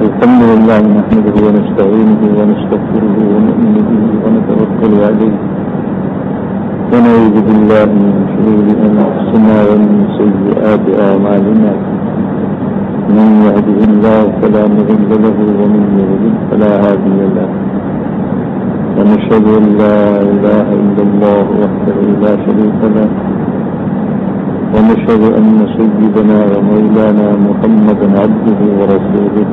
الحمد لله نحمده ونستعينه ونستغفره ونؤمن به ونتوكل عليه ونعوذ بالله من شرور أنفسنا ومن سيئات أعمالنا من يهده الله فلا مضل له ومن يضلل فلا هادي له ونشهد أن لا إله إلا الله وحده لا شريك له ونشهد أن سيدنا ومولانا محمدا عبده ورسوله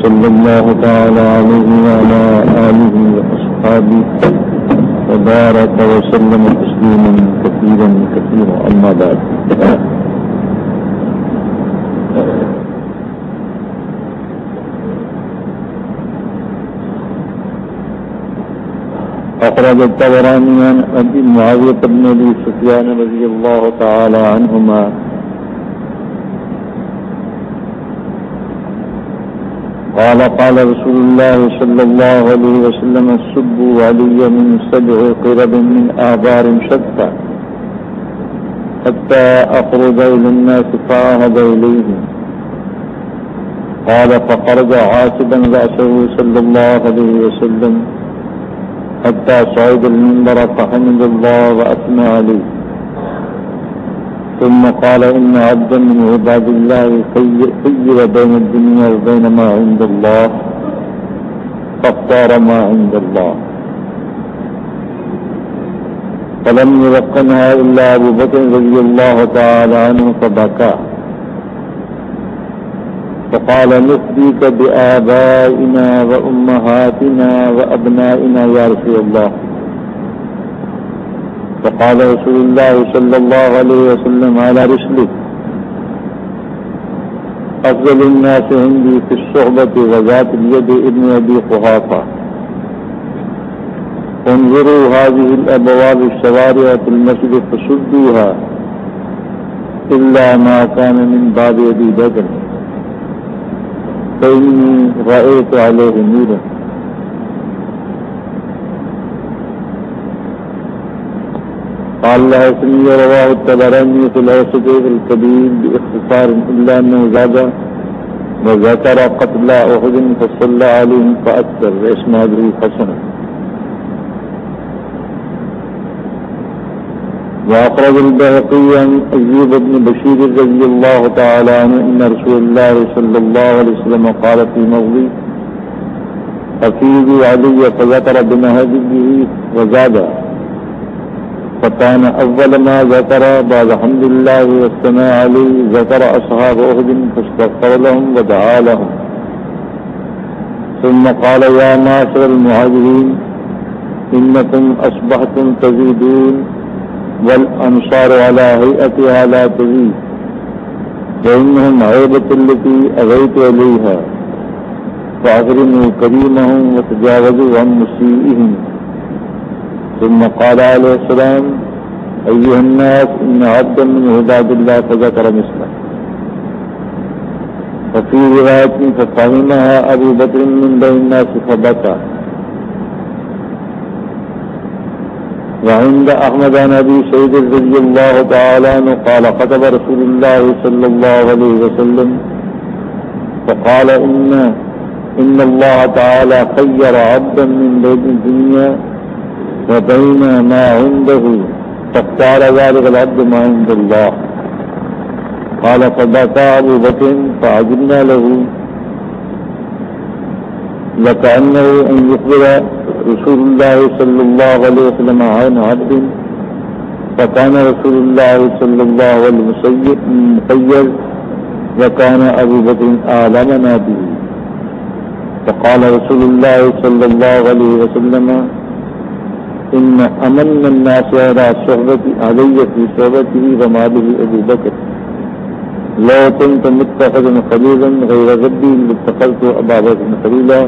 صلى الله تعالى عليه وعلى آله وأصحابه وبارك وسلم تسليما كثيرا كثيرا أما بعد أخرج الطبراني عن أبي معاوية بن أبي سفيان رضي الله تعالى عنهما قال قال رسول الله صلى الله عليه وسلم سبوا علي من 7 قرب من آبار شتى حتى أخرج إلى الناس فعهد إليهم قال فخرج عاتبا رأسه صلى الله عليه وسلم حتى صعد المنبر فحمد الله وأثنى عليه ثم قال إن عبدا من عباد الله خير بين الدنيا وبين ما عند الله فاختار ما عند الله فلم يلقنها إلا أبو بكر رضي الله تعالى عنه فبكى فقال نفديك بآبائنا وأمهاتنا وأبنائنا يا رسول الله فقال رسول الله صلى الله عليه وسلم على رسلك أفضل الناس عندي في الصحبة وذات اليد ابن أبي قحافة انظروا هذه الأبواب الشوارع في المسجد فسدوها إلا ما كان من باب أبي بكر فإني رأيت عليه نورا قال الحسني رواه الطبراني في الأوسط الكبير باختصار إلا أنه زاد وذكر قتل أحد فصلى عليهم فأكثر وإسناده حسن. وأخرج البيهقي عن أيوب بن بشير رضي الله تعالى عنه أن رسول الله صلى الله عليه وسلم قال في موضع أفيضوا علي فذكر بنهجه وزاد فكان أول ما ذكر بعد حمد الله والثناء عليه ذكر أصحاب أحد فاستغفر لهم ودعا لهم ثم قال يا معشر المهاجرين إنكم أصبحتم تزيدون والأنصار على هيئتها لا تزيد وإنهم عيبة التي أغيت إليها فأكرموا كريمهم وتجاوزوا عن مسيئهم. ثم قال عليه السلام أيها الناس إن عبدا من عباد الله فذكر مثله. وفي رواية ففهمها أبو بكر من بين الناس فبكى. وعند أحمد عن أبي سعيد رضي الله تعالى عنه قال كتب رسول الله صلى الله عليه وسلم فقال إن الله تعالى خير عبدا من بين الدنيا وبين ما عنده فاختار ذلك العبد ما عند الله. قال فبكى أبو بكر فعجبنا له لكأنه أن يخبر رسول الله صلى الله عليه وسلم عن عبد فكان رسول الله صلى الله عليه وسلم مخير وكان أبو بكر أعلمنا به. فقال رسول الله صلى الله عليه وسلم إن أمن الناس على صحبتي علي في صحبته وماله أبو بكر لو كنت متخذا خليلا غير ربي لاتخذت أبا بكر خليلا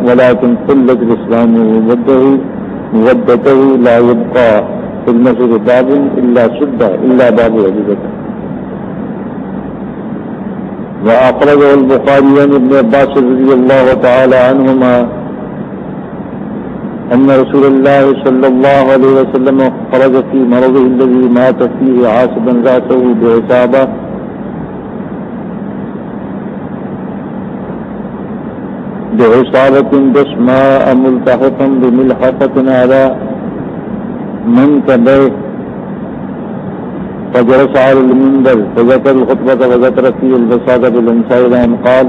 ولكن قلت الإسلام مودته لا يبقى في المسجد باب إلا سد إلا باب أبي بكر. وأخرجه البخاري عن ابن عباس رضي الله تعالى عنهما أن رسول الله صلى الله عليه وسلم خرج في مرضه الذي مات فيه عاصبا رأسه بعصابة بعصابة دسماء ملتحقا بملحقة على منكبيه فجلس على المنبر فذكر الخطبة وذكر فيه البساطة بالانصار إلى أن قال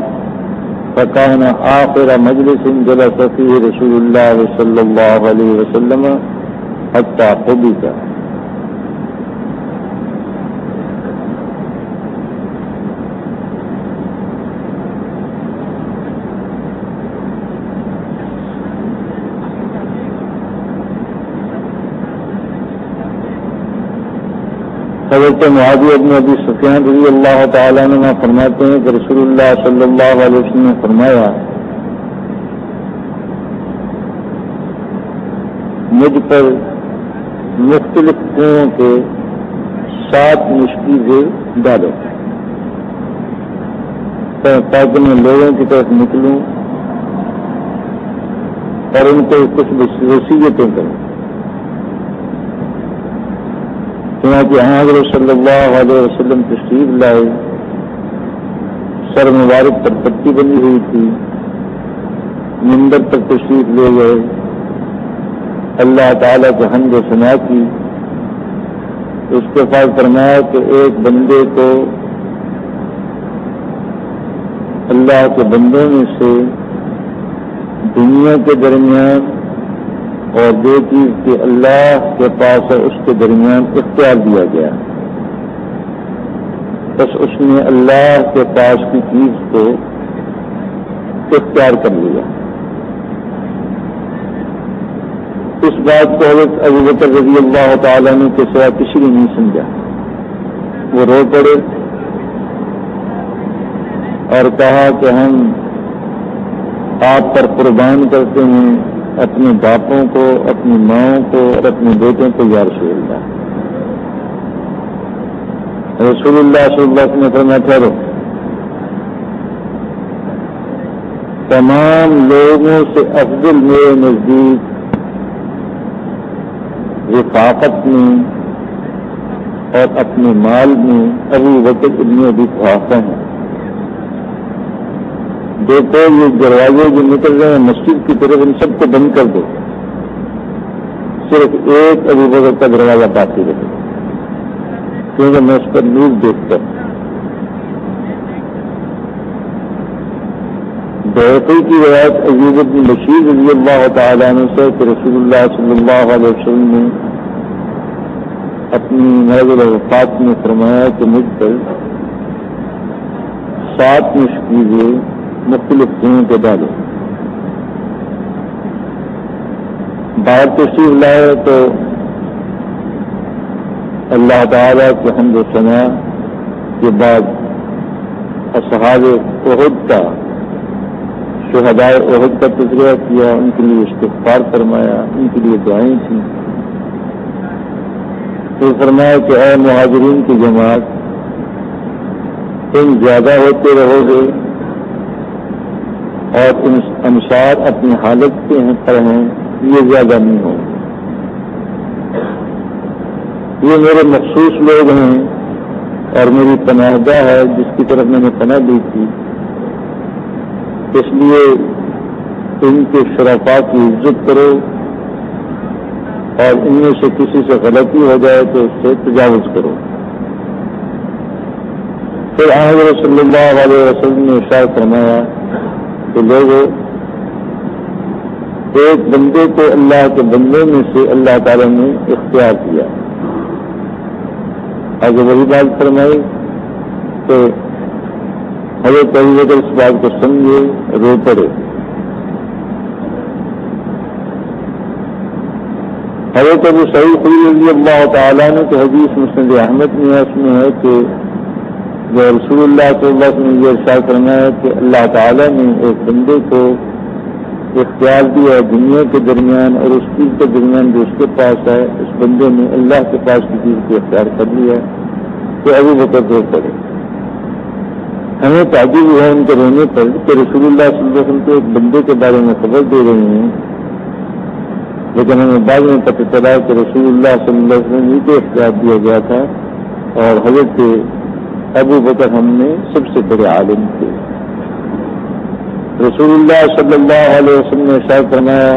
فكان آخر مجلس جلس فيه رسول الله صلى الله عليه وسلم حتى قبض. حضرت معاویہ بن ابی سفیان رضی اللہ تعالیٰ عنہ فرماتے ہیں کہ رسول اللہ صلی اللہ علیہ وسلم نے فرمایا مجھ پر مختلف کنوؤں کے 7 مشکیزیں ڈالو تاکہ میں لوگوں کی طرف نکلوں اور ان کو کچھ وصیتیں کروں. چنانچہ حضرت صلی اللہ علیہ وسلم تشریف لائے، سر مبارک پر پٹی بنی ہوئی تھی، منبر پر تشریف لے گئے، اللہ تعالیٰ کو حمد و ثنا کی. اس کے بعد فرمایا کہ ایک بندے کو اللہ کے بندوں میں سے دنیا کے درمیان اور جو چیز کہ اللہ کے پاس ہے اس کے درمیان اختیار دیا گیا، بس اس نے اللہ کے پاس کی چیز کو اختیار کر لیا. اس بات کو حضرت ابو بکر رضی اللہ تعالیٰ نے کے سوا کسی نے نہیں سمجھا. وہ رو پڑے اور کہا کہ ہم آپ پر قربان کرتے ہیں اپنے باپوں کو، اپنی ماؤں کو اور اپنے بیٹوں کو یا رسول اللہ. رسول اللہ صلی اللہ علیہ وسلم نے فرمایا ٹھہرو، تمام لوگوں سے افضل میرے نزدیک رفاقت میں اور اپنے مال میں ابو بکر ابن ابی قحافہ ہیں. دیکھو یہ دروازے جو نکل رہے ہیں مسجد کی طرف ان سب کو بند کر دو، صرف ایک ابو بکر کا دروازہ باقی رہے کیونکہ میں اس پر نور دیکھتا ہوں. بیہقی کی روایت عزیز بن بشیر رضی اللہ تعالیٰ عنہ سے کہ رسول اللہ صلی اللہ علیہ وسلم نے اپنی نازل وفات میں فرمایا کہ مجھ پر 7 مشکیزیں مختلف کنوؤں کے ڈالے. باہر تشریف لائے تو اللہ تعالیٰ کے حمد و ثنا کے بعد اصحاب احد کا، شہداء احد کا تذکرہ کیا، ان کے لیے استغفار فرمایا، ان کے لیے دعائیں تھیں. پھر فرمایا کہ اے مہاجرین کی جماعت، تم زیادہ ہوتے رہو گے اور انصار اپنی حالت کے پر ہیں، یہ زیادہ نہیں ہوں. یہ میرے مخصوص لوگ ہیں اور میری پناہ گاہ ہے جس کی طرف میں نے پناہ دی تھی، اس لیے ان کے شرفاء کی عزت کرو اور ان میں سے کسی سے غلطی ہو جائے تو اس سے تجاوز کرو. پھر حضرت صلی اللہ علیہ وسلم نے ارشاد فرمایا کہ لوگوں، ایک بندے کو اللہ کے بندے میں سے اللہ تعالیٰ نے اختیار کیا. آگے وہی بات فرمائی کہ حضرت ابو بکر اس بات کو سمجھے، رو پڑے. حضرت ابو سعید خدری رضی اللہ تعالیٰ نے کہ حدیث مسند احمد میں اس میں ہے کہ جو رسول اللہ صلی اللہ علیہ وسلم نے یہ ارشاد فرمایا کہ اللہ تعالیٰ نے ایک بندے کو اختیار دیا دنیا کے درمیان اور اس چیز کے درمیان جو اس کے پاس ہے، اس بندے نے اللہ کے پاس کی چیز کو اختیار کر لیا کہ ابو بکر رو پڑے. ہمیں تعجب ہوا ان کے رونے پر کہ رسول اللہ صلی اللہ علیہ وسلم کو ایک بندے کے بارے میں خبر دے رہے ہیں، لیکن ہمیں بعد میں پتہ چلا کہ رسول اللہ صلی اللہ علیہ وسلم کو اختیار دیا گیا تھا اور حضرت ابو بکر ہم نے سب سے بڑے عالم تھے. رسول اللہ صلی اللہ علیہ وسلم نے ارشاد فرمایا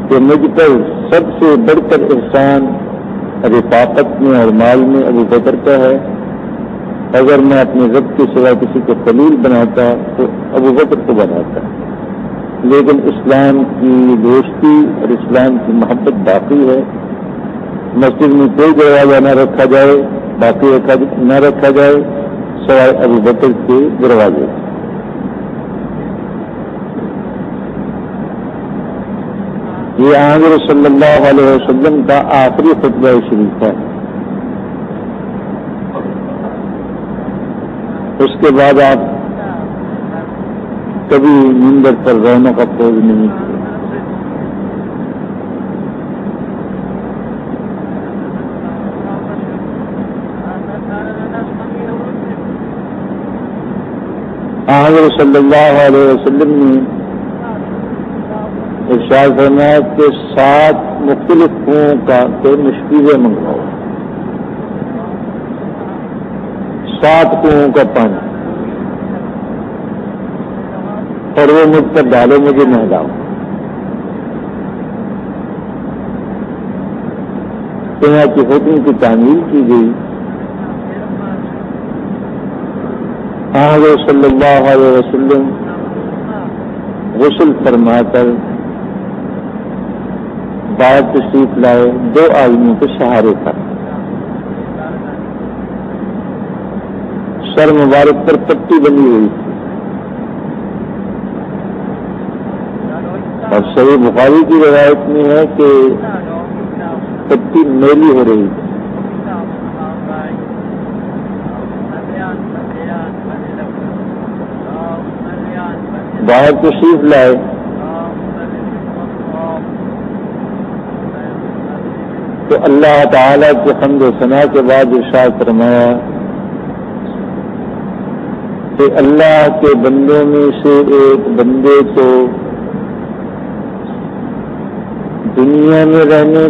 کہ مجھ پر سب سے بڑھ کر احسان رفاقت میں اور مال میں ابو بکر کا ہے. اگر میں اپنے رب کے سوا کسی کو خلیل بناتا تو ابو بکر کو بناتا، لیکن اسلام کی دوستی اور اسلام کی محبت باقی ہے. مسجد میں کوئی دروازہ نہ رکھا جائے، باقی نہ رکھا جائے سوائے ابو بکر کے دروازے. یہ حضرت صلی اللہ علیہ وسلم کا آخری خطبہ شریف ہے. اس کے بعد آپ کبھی منبر پر رونق افروز نہیں کیے. حضرت صلی اللہ علیہ وسلم نے ارشاد فرمایا کہ 7 مختلف کنوؤں کے مشکیزیں منگواؤ، 7 کنوؤں کا پانی، اور وہ مجھ پر ڈالو، مجھے نہلاؤ. چنانچہ حکم کی تعمیل کی گئی. حضرت صلی اللہ علیہ وسلم غسل فرما کر باہر تشریف لائے. 2 آدمیوں کے سہارے تھا. سر مبارک پر پٹی بنی ہوئی تھی، اور صحیح بخاری کی روایت میں ہے کہ پٹی میلی ہو رہی تھی. باہر تشریف لائے. تو اللہ تعالیٰ کے حمد و ثنا کے بعد ارشاد فرمایا کہ اللہ کے بندوں میں سے ایک بندے کو دنیا میں رہنے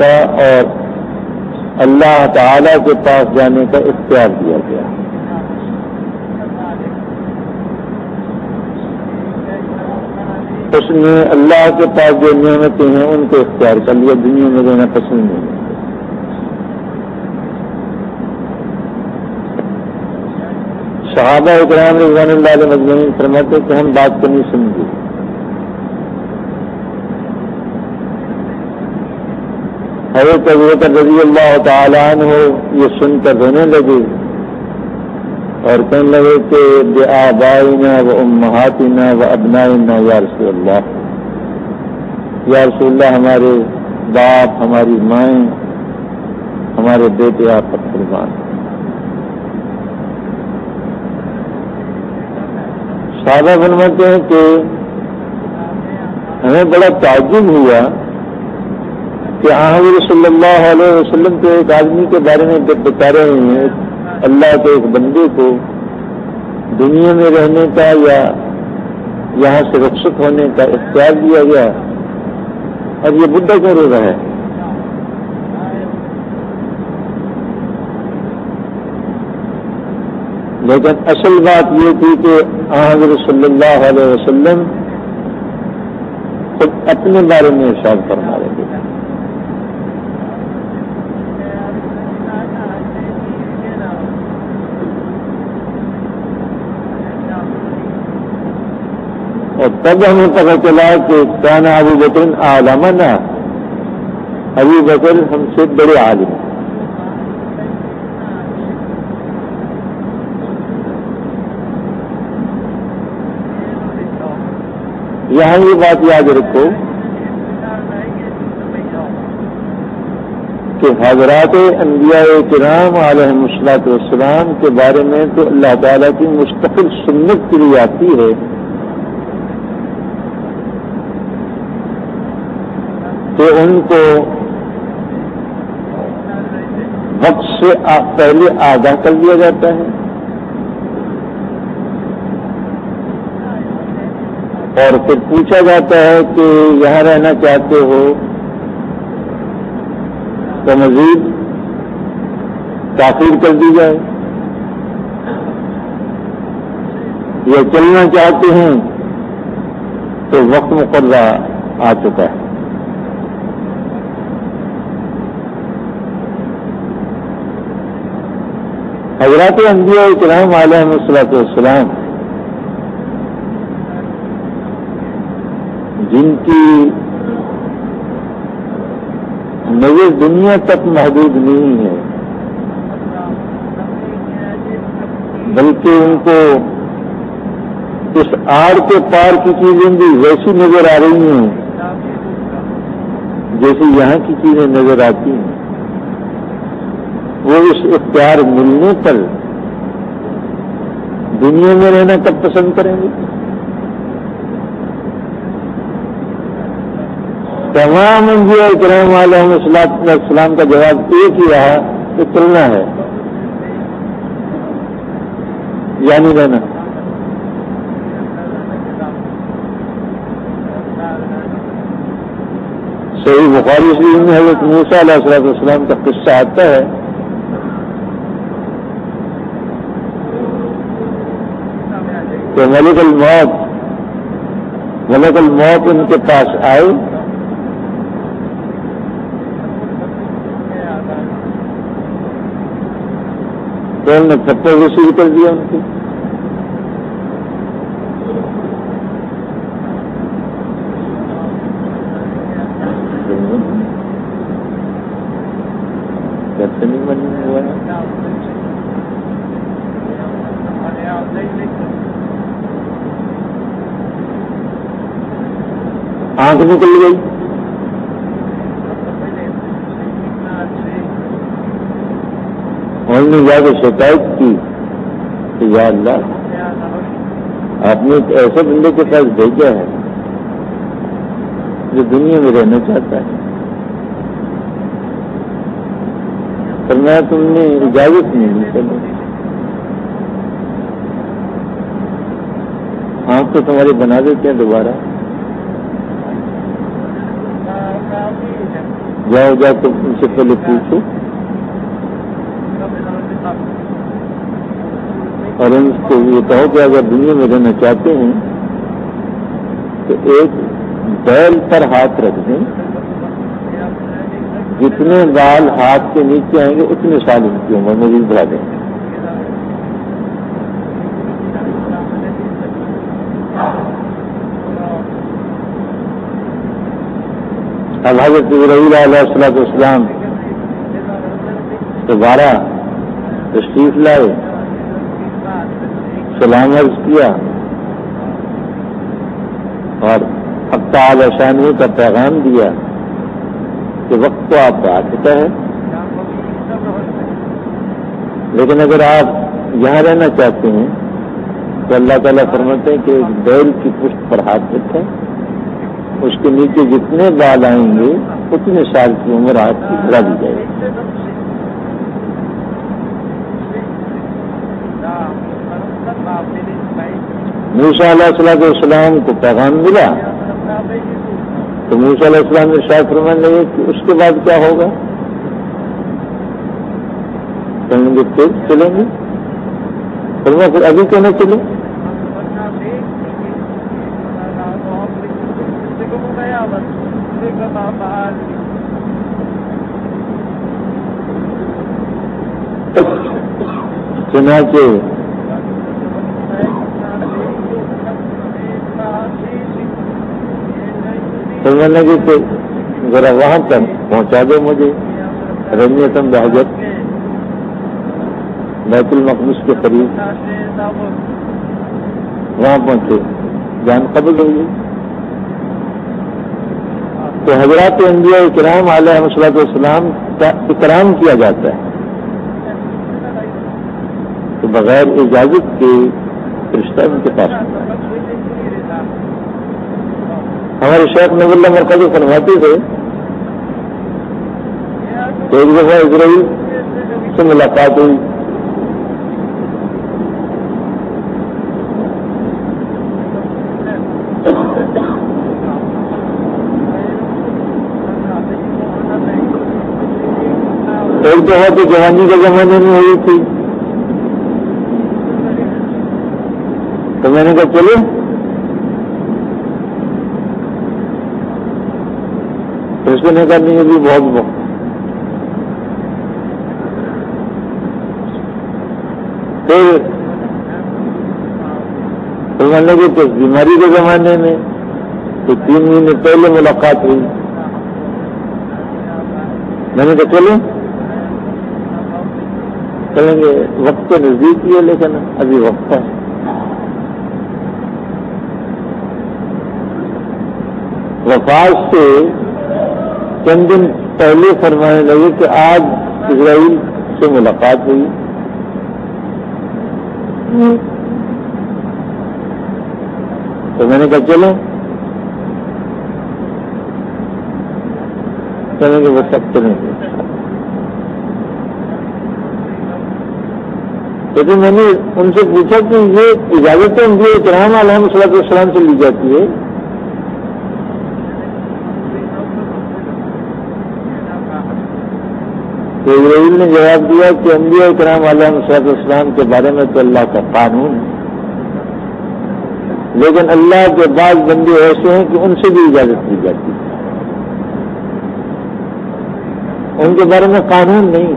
کا اور اللہ تعالیٰ کے پاس جانے کا اختیار دیا گیا. اس نے اللہ کے پاس جو نعمتیں ہیں ان کو اختیار کر لیا، دنیا میں رہنا پسند نہیں. صحابہ اکرام رضوان اللہ علیہ مجمعین فرماتے کہ ہم بات کو نہیں سمجھے. حضرت ابوبکر رضی اللہ تعالیٰ عنہ یہ سن کر رونے لگے اور کہنے لگے کہ بآبائنا و امہاتنا و ابنائنا یا رسول اللہ، یا رسول اللہ ہمارے باپ، ہماری مائیں، ہمارے بیٹے آپ پر قربان. صحابہ فرماتے ہیں کہ ہمیں بڑا تعجب ہوا کہ حضرت صلی اللہ علیہ وسلم کے ایک آدمی کے بارے میں بتا رہے ہیں اللہ کے ایک بندے کو دنیا میں رہنے کا یا یہاں سے رخصت ہونے کا اختیار دیا گیا، اور یہ بڈھا کیوں رو رہا ہے؟ لیکن اصل بات یہ تھی کہ حضرت صلی اللہ علیہ وسلم خود اپنے بارے میں ارشاد فرما رہے تھے. اور تب ہمیں پتہ چلا کہ کان ابو بکر اعلمنا، ابو بکر ہم سے بڑے عالم. یہاں یہ بات یاد رکھو کہ حضرات انبیاء کرام علیہم الصلوۃ والسلام کے بارے میں تو اللہ تعالیٰ کی مستقل سنت کی لیے آتی ہے کہ ان کو وقت سے پہلے آگاہ کر دیا جاتا ہے، اور پھر پوچھا جاتا ہے کہ یہاں رہنا چاہتے ہو تو مزید تاخیر کر دی جائے. یا چلنا چاہتے ہیں تو وقت مقررہ آ چکا ہے. حضرات انبیاء کرام علیہم الصلوۃ والسلام جن کی نظر دنیا تک محدود نہیں ہے بلکہ ان کو اس آڑ کے پار کی چیزیں بھی ویسی نظر آ رہی ہیں جیسے یہاں کی چیزیں نظر آتی ہیں. وہ اس اختیار ملنے پر دنیا میں رہنا کب پسند کریں گے؟ تمام انبیاء کرام علیہم السلام کا جواب ایک ہی رہا کہ چلنا ہے یعنی رہنا. صحیح بخاری شریف میں حضرت موسیٰ علیہ السلام کا قصہ آتا ہے کہ ملک الموت ان کے پاس آئے تو انہوں نے تھپڑ رسیو کر دیا ان کی. آنکھ نکل گئی. انہوں نے جا کے شکایت کی کہ یا اللہ آپ نے ایک ایسے بندے کے پاس بھیجا ہے جو دنیا میں رہنا چاہتا ہے پر میں تم نے اجازت نہیں دی. چلو آنکھ تو تمہاری بنا دیتے ہیں دوبارہ. جاؤ جا تو ان سے پہلے پوچھو اور ان کو یہ کہو کہ اگر دنیا میں رہنا چاہتے ہیں تو ایک بیل پر ہاتھ رکھ دیں, جتنے بال ہاتھ کے نیچے آئیں گے اتنے سال ان کی عمر مزید بڑھا دیں. اب حضرت جبرائیل علیہ السلام دوبارہ تشریف لائے, سلام عرض کیا اور حق تعالی شانہ کا پیغام دیا کہ وقت تو آپ کا آ چکا ہے, لیکن اگر آپ یہاں رہنا چاہتے ہیں تو اللہ تعالیٰ فرماتے ہیں کہ ایک بیل کی پشت پر ہاتھ رکھیں, اس کے نیچے جتنے بال آئیں گے اتنے سال کی عمر آپ کی بڑھا دی جائے گی. موسیٰ علیہ السلام کو پیغام ملا تو موسیٰ علیہ السلام نے شاید فرمانے لگے کہ اس کے بعد کیا ہوگا؟ کہیں گے پھر چلیں گے. فرمایا پھر ابھی کیوں نہ چلے؟ چنانچہ فرمانے لگے کہ ذرا وہاں تک پہنچا دو مجھے, رمیتم بحجر بیت المقدس کے قریب. وہاں پہنچے, جان قبض ہوئی. تو حضرات انبیاء کرام علیہ السلام کا اکرام کیا جاتا ہے تو بغیر اجازت کے فرشتہ ان کے پاس. ہمارے شیخ نبی اللہ مرکزی فرماتے تھے کہ ایک دفعہ اسرائیل سے ملاقات ہوئی, ایک دفعہ تو جوانی کے زمانے میں ہوئی تھی, تو میں نے کہا چلو. تو اس کو نہیں کہا نہیں ابھی بہت وقت. پھر مان لو کہ بیماری کے زمانے میں تو 3 مہینے پہلے ملاقات ہوئی. میں نے کہا چلو چلیں گے. وقت تو نزدیک ہی ہے لیکن ابھی وقت ہے. وفات سے چند دن پہلے فرمانے لگے کہ آج اسرائیل سے ملاقات ہوئی. تو میں نے کہا چلو چلیں گے. بس سب چلیں گے. لیکن میں نے ان سے پوچھا کہ یہ اجازت انبیاء کرام علیہ السلام سے لی جاتی ہے. تو اسرائیل نے جواب دیا کہ انبیاء کرام علیہ السلام کے بارے میں تو اللہ کا قانون ہے، لیکن اللہ کے بعض بندے ایسے ہیں کہ ان سے بھی اجازت دی جاتی ہے. ان کے بارے میں قانون نہیں،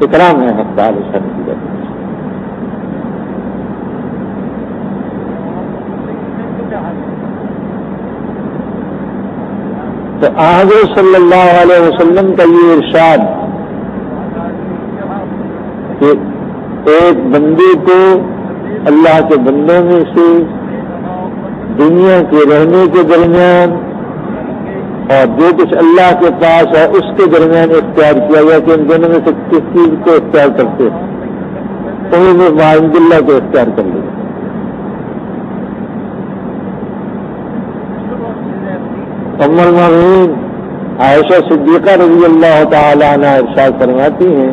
اکرام ہے حق تعالی شان کی جاتی ہے. تو حضرت صلی اللہ علیہ وسلم کا یہ ارشاد کہ ایک بندے کو اللہ کے بندوں میں سے دنیا کے رہنے کے درمیان اور جو کچھ اللہ کے پاس ہے اس کے درمیان اختیار کیا گیا کہ ان دونوں میں سے کس چیز کو اختیار کرتے تو وہ معاذ اللہ کو اختیار کر لیں. ام المؤمنین عائشہ صدیقہ رضی اللہ تعالی عنہا ارشاد فرماتی ہیں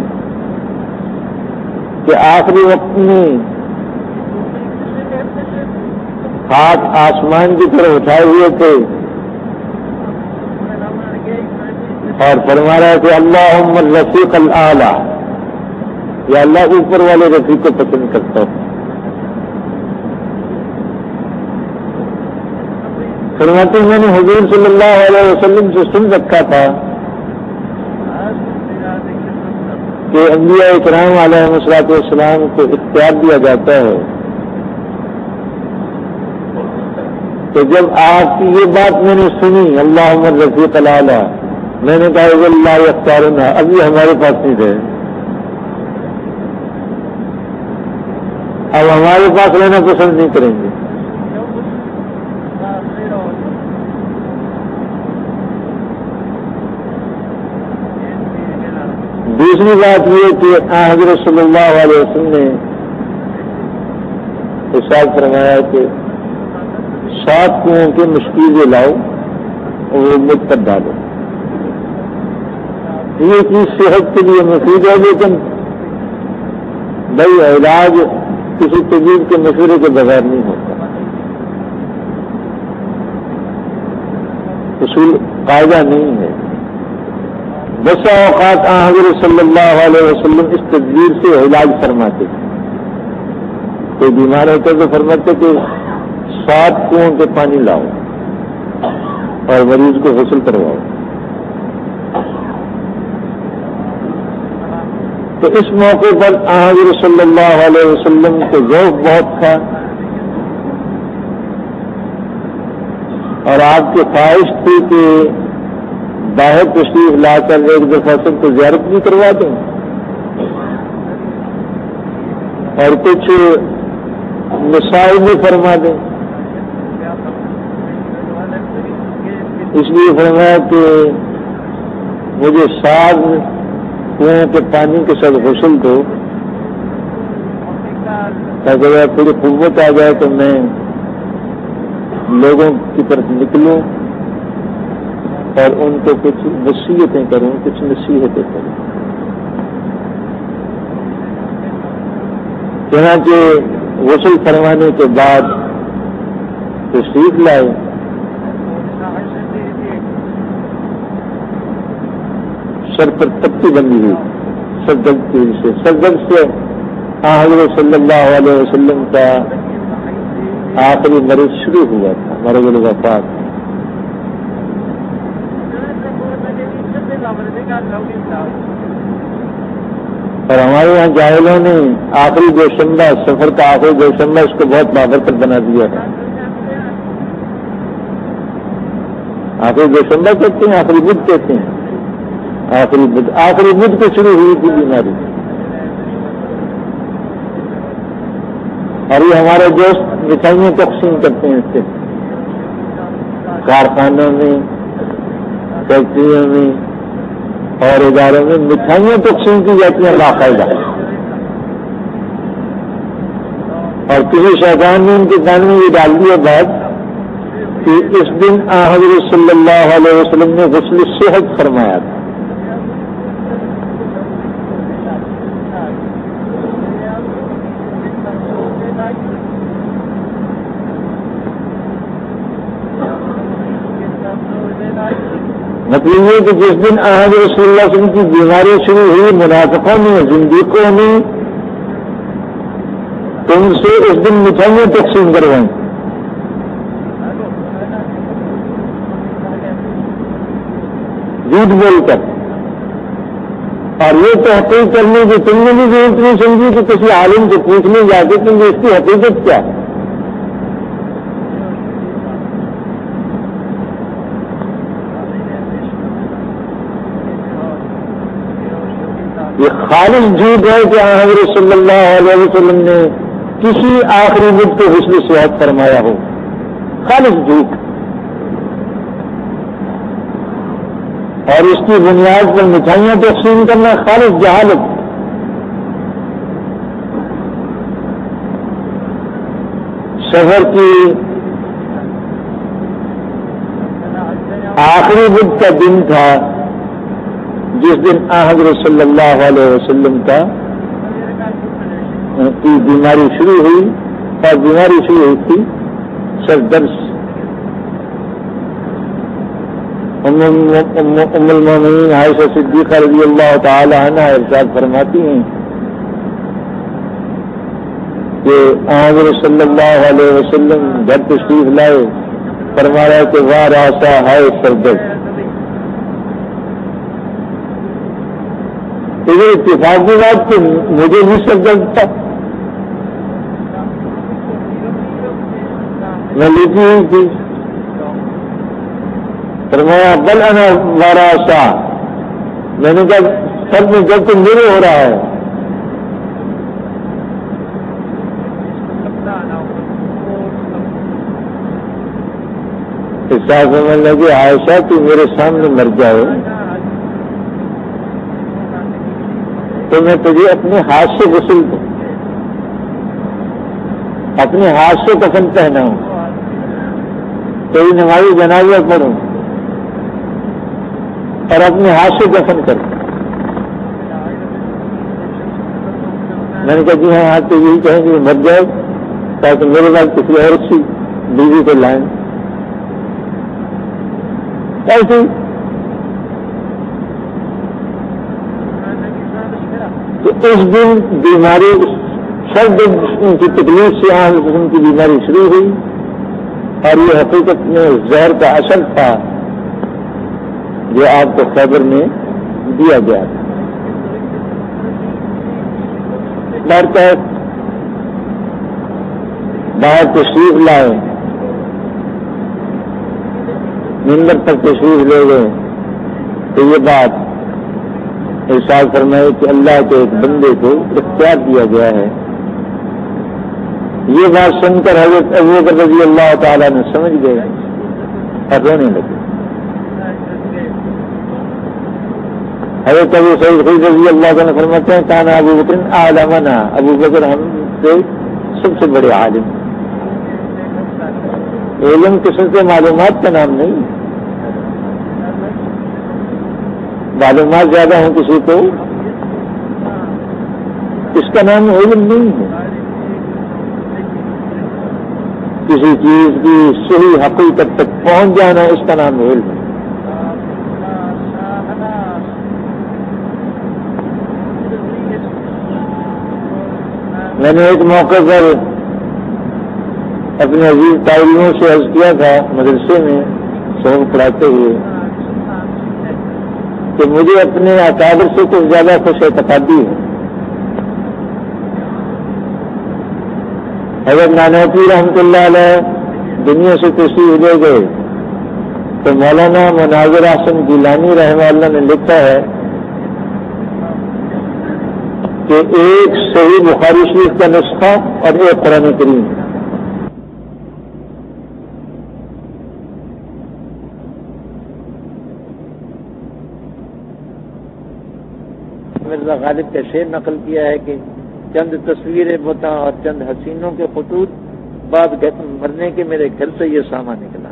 کہ آخری وقت میں ہاتھ آسمان کی طرف اٹھائے ہوئے تھے اور فرما رہا ہے کہ اللہم الرفیق الاعلی، یا اللہ اوپر والے رفیق کو پسند کرتا ہوں. فرماتے میں نے حضور صلی اللہ علیہ وسلم سے سن رکھا تھا کہ انبیاء اکرام علیہ السلام کو اختیار دیا جاتا ہے. تو جب آپ کی یہ بات میں نے سنی اللہم الرفیق الاعلی، میں نے کہا اللہ اختیارنا، ابھی ہمارے پاس نہیں تھے، اب ہمارے پاس رہنا پسند نہیں کریں گے. دوسری بات یہ کہ حضرت صلی اللہ علیہ وسلم نے ارشاد فرمایا کہ 7 کنویں کے مشکیزیں لاؤ اور وہ مجھ پر ڈالو. یہ چیز صحت کے لیے مفید ہے، لیکن بھائی علاج کسی طبیب کے مشورے کے بغیر نہیں ہوتا. اصول قاعدہ نہیں ہے. بسا اوقات حضرت صلی اللہ علیہ وسلم اس تدبیر سے علاج فرماتے. کوئی بیمار ہوتا تو فرماتے کہ 7 کنویں کے پانی لاؤ اور مریض کو غسل کرواؤ. تو اس موقع پر حضرت صلی اللہ علیہ وسلم کو ذوق بہت تھا اور آپ کی خواہش تھی کہ باہر تشریف لا کر ایک دفعہ سب کو زیارت بھی کروا دیں اور کچھ مسائل بھی فرما دیں. اس لیے فرمایا کہ مجھے 7 کنویں کے پانی کے ساتھ غسل دو تاکہ اگر تھوڑی قوت آ جائے تو میں لوگوں کی طرف نکلوں اور ان کو کچھ وصیتیں کروں، کچھ نصیحتیں کروں. چنانچہ غسل فرمانے کے بعد تشریف لائے. سر پر پٹی بندی ہوئی سردرد کی وجہ سے. سردرد سے حضرت صلی اللہ علیہ وسلم کا آخری مرض شروع ہوا تھا، مرض الوفات. اور ہمارے یہاں جاہلوں نے آخری دوشنبہ، سفر کا آخری دوشنبہ، اس کو بہت بابرکت بنا دیا ہے. آخری دوشنبہ کہتے ہیں، آخری بدھ کہتے ہیں. آخری بدھ کو شروع ہوئی تھی بیماری. اور یہ ہمارے دوست مٹھائیاں تقسیم کرتے ہیں اس سے، کارخانوں میں، فیکٹریوں میں اور اداروں میں مٹھائیاں تقسیم کی جاتی ہیں باقاعدہ. اور کسی شیطان نے ان کے کان میں یہ ڈال دیا بات کہ اس دن حضرت صلی اللہ علیہ وسلم نے غسل صحت فرمایا تھا. مطلب یہ کہ جس دن حضرت رسول اللہ صلی اللہ علیہ وسلم کی بیماری شروع ہوئی، منافقوں نے، زندیقوں نے ان سے اس دن مٹھائیاں تقسیم کروائیں. جھوٹ بول کر. اور یہ تحقیق کرنے کی تم نے بھی ضرورت نہیں سمجھی کہ کسی عالم سے پوچھنے جا کے تم اس کی حقیقت کیا. یہ خالص جھوٹ ہے کہ حضرت صلی اللہ علیہ وسلم نے کسی آخری بدھ کو غسل صحت فرمایا ہو. خالص جھوٹ. اور اس کی بنیاد پر مٹھائیاں تقسیم کرنا خالص جہالت. سفر کی آخری بدھ کا دن تھا جس دن حضرت صلی اللہ علیہ وسلم کی بیماری شروع ہوئی. اور بیماری شروع ہوئی تھی سر درد. ام المومنین عائشہ صدیقہ رضی اللہ تعالی عنہا ارشاد فرماتی ہیں کہ حضرت صلی اللہ علیہ وسلم گھر تشریف لائے، فرمایا کہ واہ راسا ہے سر درد. یہ اتفاق کی بات کہ مجھے بھی سر درد تھا، میں لیتی ہوئی تھی. فرمایا بل انا وراسا، میں نے کہا سر میں درد تو میرے ہو رہا ہے. احساس سمجھ لگے عائشہ تو میرے سامنے مر جائے تو میں تجھے اپنے ہاتھ سے غسل دوں، اپنے ہاتھ سے کفن پہناؤں، تیری نمازی جنازہ پڑھوں اور اپنے ہاتھ سے دفن کروں. میں نے کہا جی ہاں، آپ تو یہی کہیں گے مر جائے تاکہ میرے بعد کسی اور سی بیوی کو لائیں. ایسے تو اس دن بیماری سرد ان کی تکلیف سے حضرت قسم کی بیماری شروع ہوئی. اور یہ حقیقت میں زہر کا اثر تھا جو آپ کو خبر میں دیا گیا تھا. باہر تشریف لائے، منبر پر تشریف لے گئے تو یہ بات ارشاد فرمائے کہ اللہ کے ایک بندے کو اختیار دیا گیا ہے. یہ بات سن کر حضرت ابوبکر رضی اللہ تعالیٰ نے سمجھ گئے اور رونے لگے. حضرت ابو سعید خدری رضی اللہ تعالیٰ نے فرماتے ہیں کانا ابو بکر عالمنا، ابو بکر ہم سے سب سے بڑے عالم. علم قسم سے معلومات کا نام نہیں، معلومات زیادہ ہوں کسی کو اس کا نام علم نہیں ہے. کسی چیز کی صحیح حقیقت تک پہنچ جانا اس کا نام علم ہے. میں نے ایک موقع پر اپنے عزیز طالبوں سے عرض کیا تھا مدرسے میں سبق پڑھاتے ہوئے کہ مجھے اپنے اکابر سے کچھ زیادہ خوش اعتقادی ہے. حضرت نانوتوی رحمۃ اللہ علیہ دنیا سے تشریف لے گئے تو مولانا مناظر حسن گیلانی رحمہ اللہ نے لکھا ہے کہ ایک صحیح بخاری شریف کا نسخہ اور ایک قرآن کریم. مرزا غالب کا شعر نقل کیا ہے کہ چند تصویریں بتاں اور چند حسینوں کے خطوط بعد مرنے کے میرے گھر سے یہ سامان نکلا.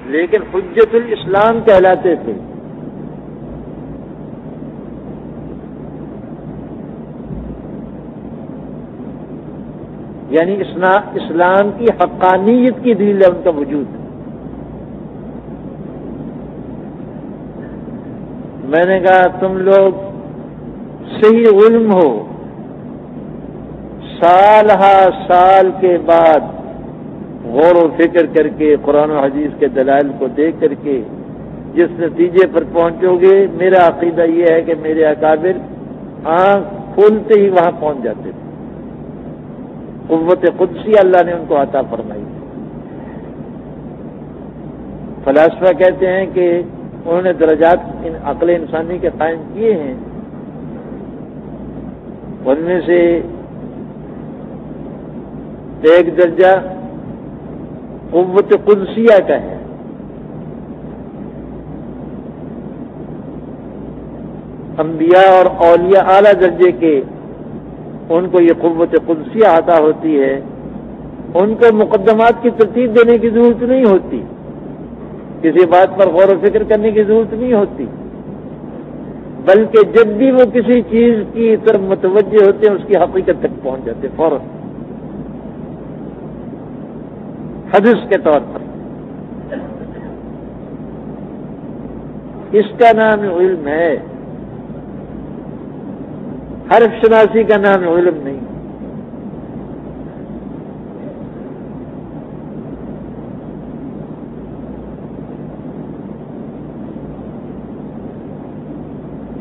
لیکن حجت الاسلام کہلاتے تھے. یعنی اسلام کی حقانیت کی دلیل ہے ان کا وجود. میں نے کہا تم لوگ صحیح علم ہو، سال ہا سال کے بعد غور و فکر کر کے قرآن و حدیث کے دلائل کو دیکھ کر کے جس نتیجے پر پہنچو گے، میرا عقیدہ یہ ہے کہ میرے اکابر آنکھ کھولتے ہی وہاں پہنچ جاتے تھے. قوت قدسی اللہ نے ان کو عطا فرمائی. فلاسفہ کہتے ہیں کہ انہوں نے درجات عقل انسانی کے قائم کیے ہیں. ان میں سے ایک درجہ قوت قدسیہ کا ہے. انبیاء اور اولیاء اعلیٰ درجے کے ان کو یہ قوت قدسیہ عطا ہوتی ہے. ان کو مقدمات کی ترتیب دینے کی ضرورت نہیں ہوتی، کسی بات پر غور و فکر کرنے کی ضرورت نہیں ہوتی، بلکہ جب بھی وہ کسی چیز کی طرف متوجہ ہوتے ہیں اس کی حقیقت تک پہنچ جاتے فوراً حدث کے طور پر. اس کا نام علم ہے، حرف شناسی کا نام علم نہیں.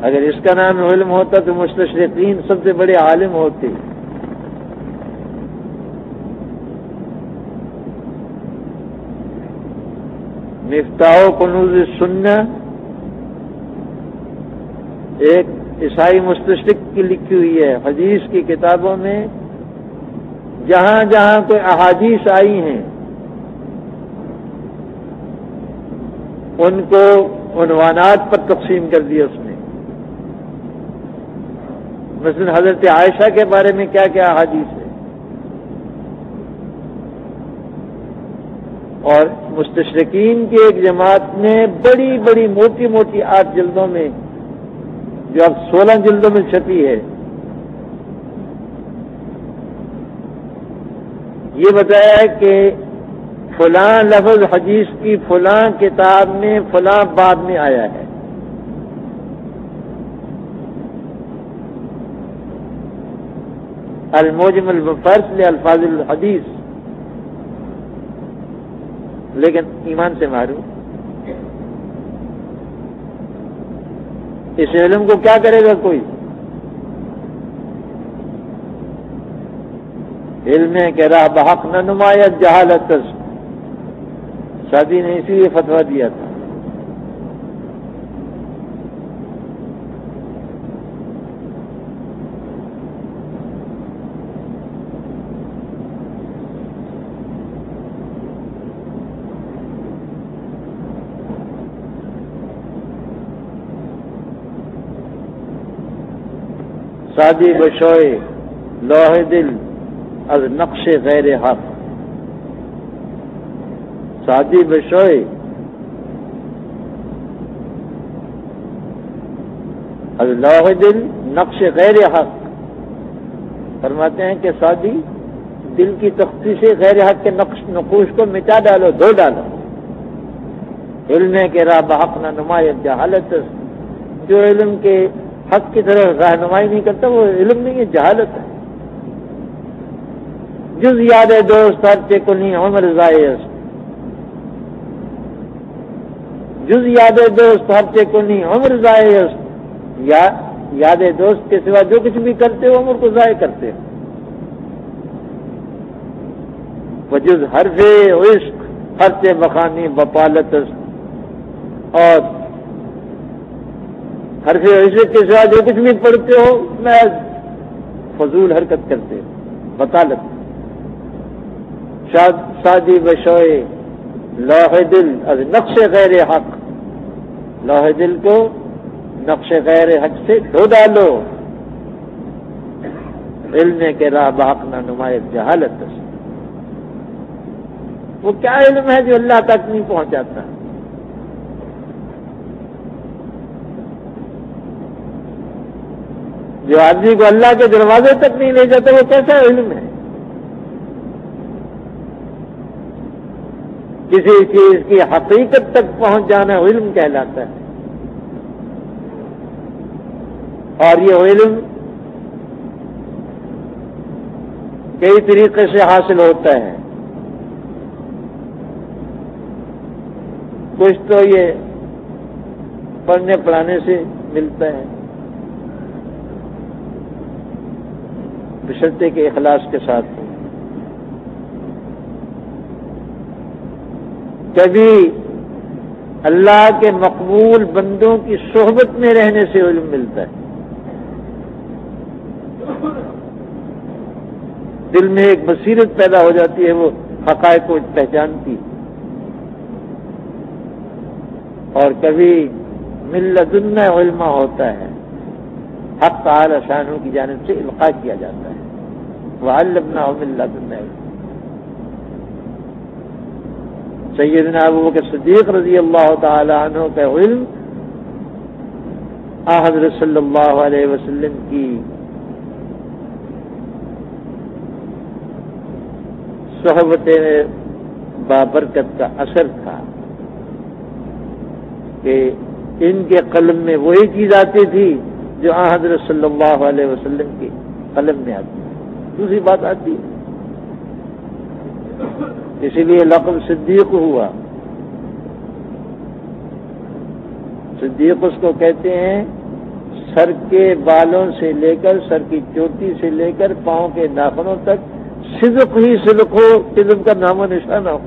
اگر اس کا نام علم ہوتا تو مستشرقین سب سے بڑے عالم ہوتے. مفتاح کنوز السنہ ایک عیسائی مستشرق کی لکھی ہوئی ہے. حدیث کی کتابوں میں جہاں جہاں کوئی احادیث آئی ہیں ان کو عنوانات پر تقسیم کر دیا اس نے. مثلا حضرت عائشہ کے بارے میں کیا کیا احادیث ہے، اور مستشرقین کی ایک جماعت نے بڑی بڑی موٹی موٹی 8 جلدوں میں جو اب 16 جلدوں میں چھپی ہے یہ بتایا کہ فلاں لفظ حدیث کی فلاں کتاب میں فلاں باب میں آیا ہے. الموجم المفرس لالفاظ الحدیث. لیکن ایمان سے معروف اس علم کو کیا کرے گا کوئی؟ علم ہے کہ راہ بحق نہ نمایت جہالت. شادی نے اسی لیے فتویٰ دیا تھا. شادی بشوئے لوح دل از نقش غیر حق. شادی بشوئے از لوح دل نقش غیر حق. فرماتے ہیں کہ شادی دل کی تختی سے غیر حق کے نقوش کو مٹا ڈالو، دھو ڈالو. علم ہے کہ راہ بحق نہ نمایت جہالت. جو علم کے حق کی طرف رہنمائی نہیں کرتا وہ علم نہیں ہے، جہالت ہے. جز یاد دوست ہر چه کنی عمر ضایع است، جز یاد دوست ہر چه کنی عمر ضایع است، یا یاد دوست کے سوا جو کچھ بھی کرتے ہو عمر کو ضائع کرتے ہو. وجز حرف عشق ہر چه بخانی بپالت است، اور حرف عشق کے سوا جو کچھ بھی پڑھتے ہو میں فضول حرکت کرتے ہو، بطالت. شادی بشوئے لوح دل از نقش غیر حق، لوح دل کو نقش غیر حق سے دھو ڈالو. علم کے راہ بحق نہ نمائے جہالت. وہ کیا علم ہے جو اللہ تک نہیں پہنچاتا؟ جو آدمی کو اللہ کے دروازے تک نہیں لے جاتا وہ کیسا علم ہے؟ کسی چیز کی حقیقت تک پہنچ جانا علم کہلاتا ہے. اور یہ علم کئی طریقے سے حاصل ہوتا ہے. کچھ تو یہ پڑھنے پڑھانے سے ملتا ہے بشرطے کے اخلاص کے ساتھ. کبھی اللہ کے مقبول بندوں کی صحبت میں رہنے سے علم ملتا ہے. دل میں ایک بصیرت پیدا ہو جاتی ہے، وہ حقائق کو پہچانتی. اور کبھی من لدن علم ہوتا ہے، حق تعالی شانہ کی جانب سے القاء کیا جاتا ہے. وعلمناہ من لدن علم. سیدنا ابوبکر صدیق رضی اللہ تعالی عنہ کا علم حضرت صلی اللہ علیہ وسلم کی صحبت بابرکت کا اثر تھا کہ ان کے قلم میں وہی چیز آتی تھی جو حضرت صلی اللہ علیہ وسلم کے قلم میں آتی ہے. دوسری بات آتی ہے، اسی لیے لقب صدیق ہوا. صدیق اس کو کہتے ہیں سر کے بالوں سے لے کر، سر کی چوٹی سے لے کر پاؤں کے ناخنوں تک صدق ہی صدق ہو، کذب کا نام و نشانہ ہو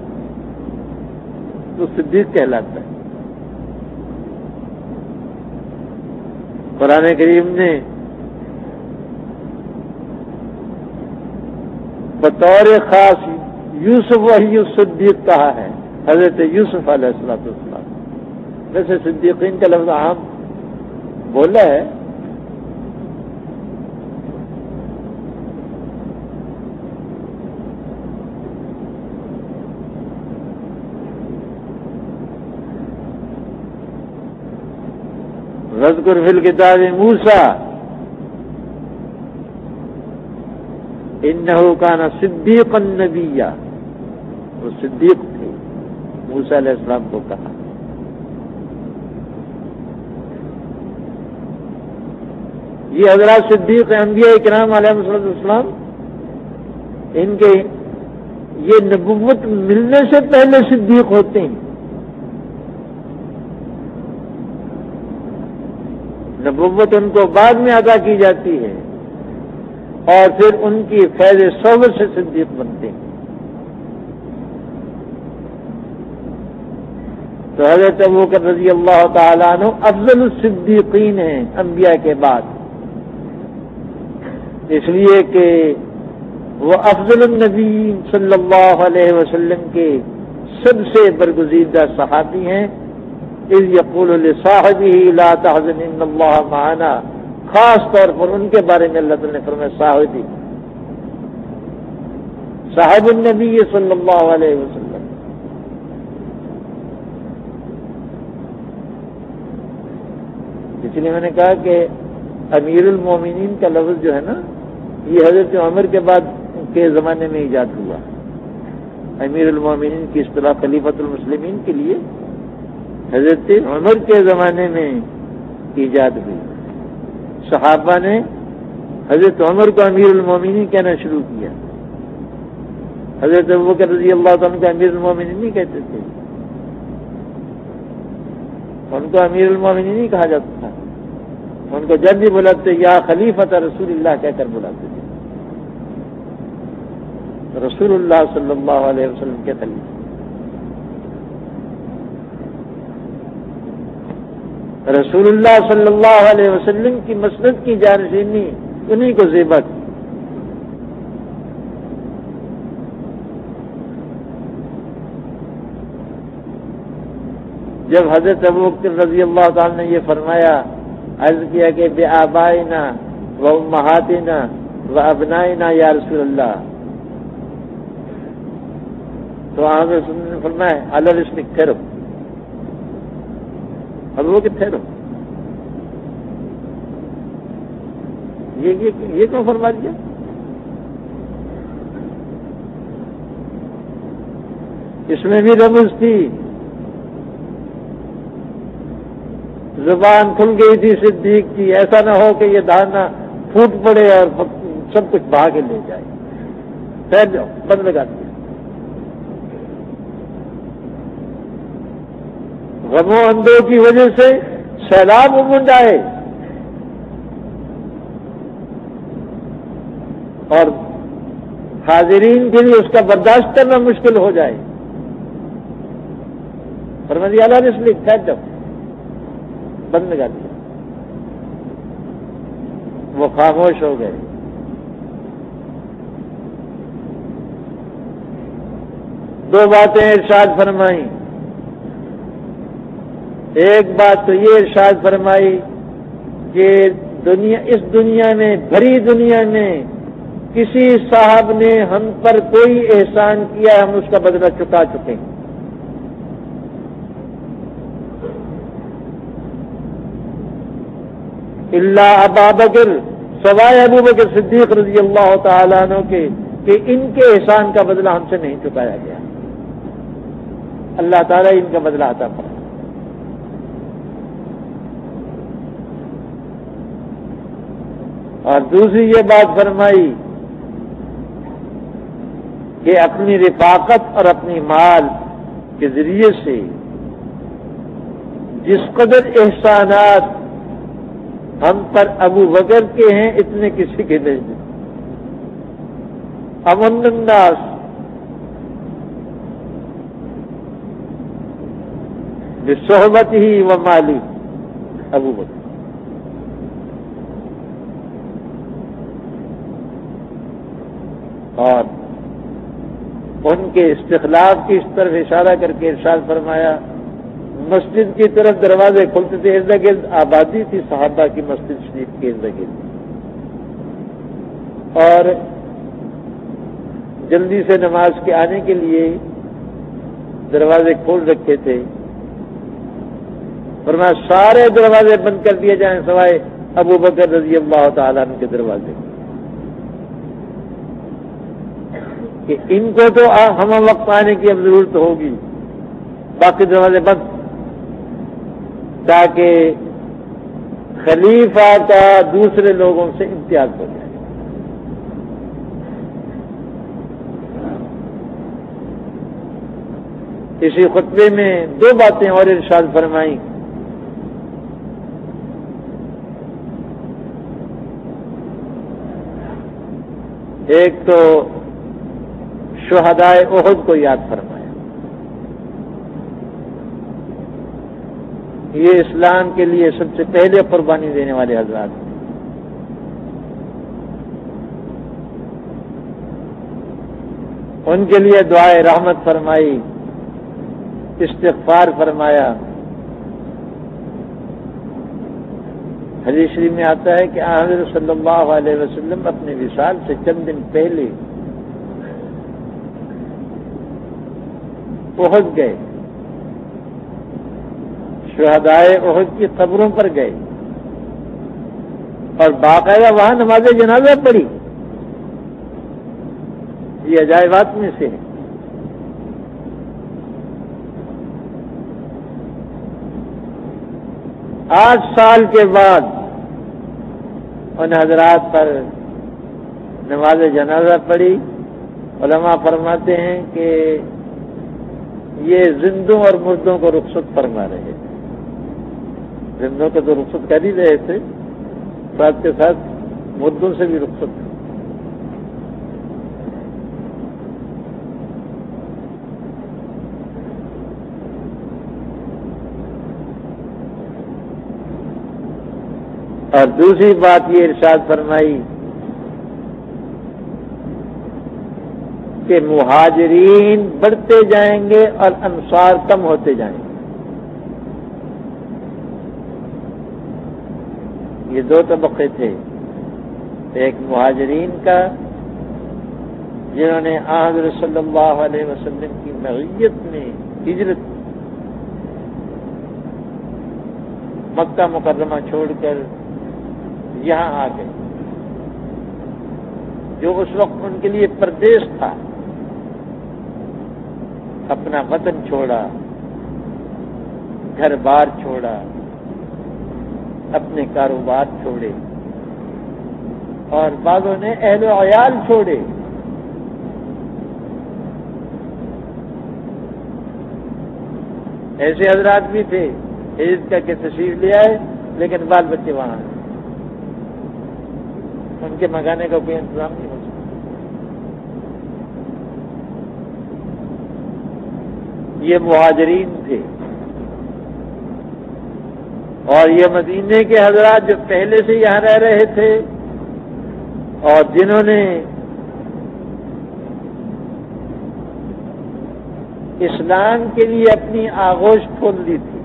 تو صدیق کہلاتا ہے. قرآن کریم نے بطور خاص یوسف وحی صدیق کہا ہے، حضرت یوسف علیہ السلام. ویسے صدیقین کا لفظ عام بولا ہے، وَاذْكُرْ فِي الْكِتَابِ مُوسَىٰ إِنَّهُ كَانَ صِدِّيقًا نَبِيًّا. وہ صدیق تھے، موسیٰ علیہ السلام کو کہا. یہ حضرات صدیق انبیاء کرام علیہ السلام، ان کے یہ نبوت ملنے سے پہلے صدیق ہوتے ہیں. نبوت ان کو بعد میں عطا کی جاتی ہے اور پھر ان کی فیض صحبت سے صدیق بنتے ہیں. تو حضرت ابوبکر رضی اللہ تعالیٰ عنہ افضل الصدیقین ہیں انبیاء کے بعد، اس لیے کہ وہ افضل النبی صلی اللہ علیہ وسلم کے سب سے برگزیدہ صحابی ہیں. اذ یقول لصاحبہ لا تحزن ان اللہ معنا، خاص طور پر ان کے بارے میں اللہ تعالیٰ نے فرمایا صاحبی، صاحب النبی صلی اللہ علیہ وسلم. اس لیے میں نے کہا کہ امیر المومنین کا لفظ جو ہے نا، یہ حضرت عمر کے بعد کے زمانے میں ایجاد ہوا. امیر المومنین کی اصطلاح خلیفۃ المسلمین کے لیے حضرت عمر کے زمانے میں ایجاد ہوئی. صحابہ نے حضرت عمر کو امیر المومنین کہنا شروع کیا. حضرت ابوبکر رضی اللہ تعالیٰ کو امیر المومنین نہیں کہتے تھے، ان کو امیر المومنین نہیں کہا جاتا تھا، ان کو جب بھی بلاتے یا خلیفۃ رسول اللہ کہہ کر بلاتے تھے، رسول اللہ صلی اللہ علیہ وسلم کے خلیفہ۔ رسول اللہ صلی اللہ علیہ وسلم کی مسند کی جانشینی انہی کو زیبا کی۔ جب حضرت ابوبکر رضی اللہ تعالیٰ نے یہ فرمایا، عرض کیا کہ بے آبائنا و امہاتنا و ابنائنا یا رسول اللہ، تو آپ نے فرمایا علی رسلک، ٹھہرو، ابوبکر ٹھہرو۔ یہ کیوں فرما دیا؟ اس میں بھی رمز تھی، زبان کھل گئی تھی صدیق کی، ایسا نہ ہو کہ یہ دھانا پھوٹ پڑے اور سب کچھ بہا کے لے جائے، ٹھہر جاؤ، بند لگا دیا۔ غم و اندو کی وجہ سے سیلاب امنڈ آئے اور حاضرین کے لیے اس کا برداشت کرنا مشکل ہو جائے، فرما دیا اللہ نے اس لیے ٹھہر جاؤ، بند لگا دیا۔ وہ خاموش ہو گئے۔ دو باتیں ارشاد فرمائیں، ایک بات تو یہ ارشاد فرمائی کہ اس دنیا میں، بھری دنیا میں کسی صاحب نے ہم پر کوئی احسان کیا، ہم اس کا بدلہ چکا چکے ہیں۔ اللہ ابا بکر، سوائے ابو بکر صدیق رضی اللہ تعالیٰ عنہ کے، کہ ان کے احسان کا بدلہ ہم سے نہیں چکایا گیا، اللہ تعالیٰ ان کا بدلہ عطا فرمائے۔ اور دوسری یہ بات فرمائی کہ اپنی رفاقت اور اپنی مال کے ذریعے سے جس قدر احسانات ہم پر ابو بکر کے ہیں اتنے کسی کے نہیں۔ امن الناس بصحبت ہی و مالی، ابو بکر۔ اور ان کے استخلاف کی اس طرف اشارہ کر کے ارشاد فرمایا، مسجد کی طرف دروازے کھلتے تھے، ارد گرد آبادی تھی صحابہ کی مسجد شریف کے ارد گرد، اور جلدی سے نماز کے آنے کے لیے دروازے کھول رکھے تھے، فرمایا سارے دروازے بند کر دیے جائیں سوائے ابو بکر رضی اللہ تعالیٰ عنہ کے دروازے، کہ ان کو تو ہم وقت آنے کی اب ضرورت ہوگی، باقی دروازے بند، تاکہ خلیفہ کا دوسرے لوگوں سے امتیاز ہو جائے۔ اسی خطبے میں دو باتیں اور ارشاد فرمائیں، ایک تو شہدائے احد کو یاد فرمایا، یہ اسلام کے لیے سب سے پہلے قربانی دینے والے حضرات ہیں، ان کے لیے دعائے رحمت فرمائی، استغفار فرمایا۔ حدیث شریف میں آتا ہے کہ حضرت صلی اللہ علیہ وسلم اپنے وصال سے چند دن پہلے احد گئے، شہدائے احد کی قبروں پر گئے اور باقاعدہ وہاں نماز جنازہ پڑھی۔ یہ عجائبات میں سے ہے۔ 8 سال کے بعد ان حضرات پر نماز جنازہ پڑھی علماء فرماتے ہیں کہ یہ زندوں اور مردوں کو رخصت فرما رہے تھے. زندوں کو تو رخصت کر ہی رہے تھے، ساتھ کے ساتھ مردوں سے بھی رخصت. اور دوسری بات یہ ارشاد فرمائی کہ مہاجرین بڑھتے جائیں گے اور انصار کم ہوتے جائیں گے. یہ دو طبقے تھے، ایک مہاجرین کا جنہوں نے حضرت صلی اللہ علیہ وسلم کی معیت میں ہجرت مکہ مکرمہ چھوڑ کر یہاں آ گئے، جو اس وقت ان کے لیے پردیس تھا. اپنا وطن چھوڑا، گھر بار چھوڑا، اپنے کاروبار چھوڑے، اور بعضوں نے اہل و عیال چھوڑے. ایسے حضرات بھی تھے ہجرت کر کے تشریف لے آئے لیکن بال بچے وہاں ہیں، ان کے منگانے کا کوئی انتظام نہیں ہو سکتا. یہ مہاجرین تھے. اور یہ مدینے کے حضرات جو پہلے سے یہاں رہ رہے تھے اور جنہوں نے اسلام کے لیے اپنی آغوش کھول دی تھی،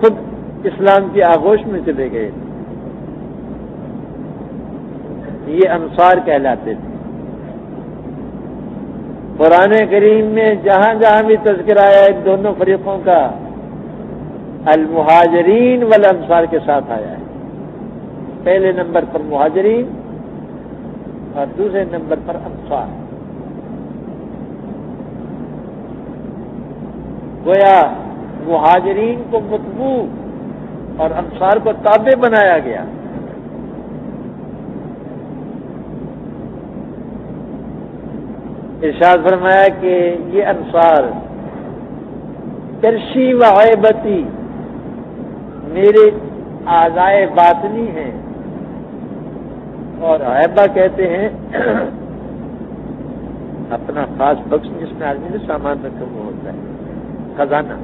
خود اسلام کی آغوش میں چلے گئے تھے، یہ انصار کہلاتے تھے. قرآن کریم میں جہاں جہاں بھی تذکرہ آیا ہے دونوں فریقوں کا المہاجرین والانصار کے ساتھ آیا ہے. پہلے نمبر پر مہاجرین اور دوسرے نمبر پر انصار. گویا مہاجرین کو متبوع اور انصار کو تابع بنایا گیا. ارشاد فرمایا کہ یہ انصار کرشی و عیبتی میرے اعضائے باطنی ہیں، اور عیبہ کہتے ہیں اپنا خاص بخش جس میں آدمی نے سامان رکھا ہوا ہوتا ہے، خزانہ.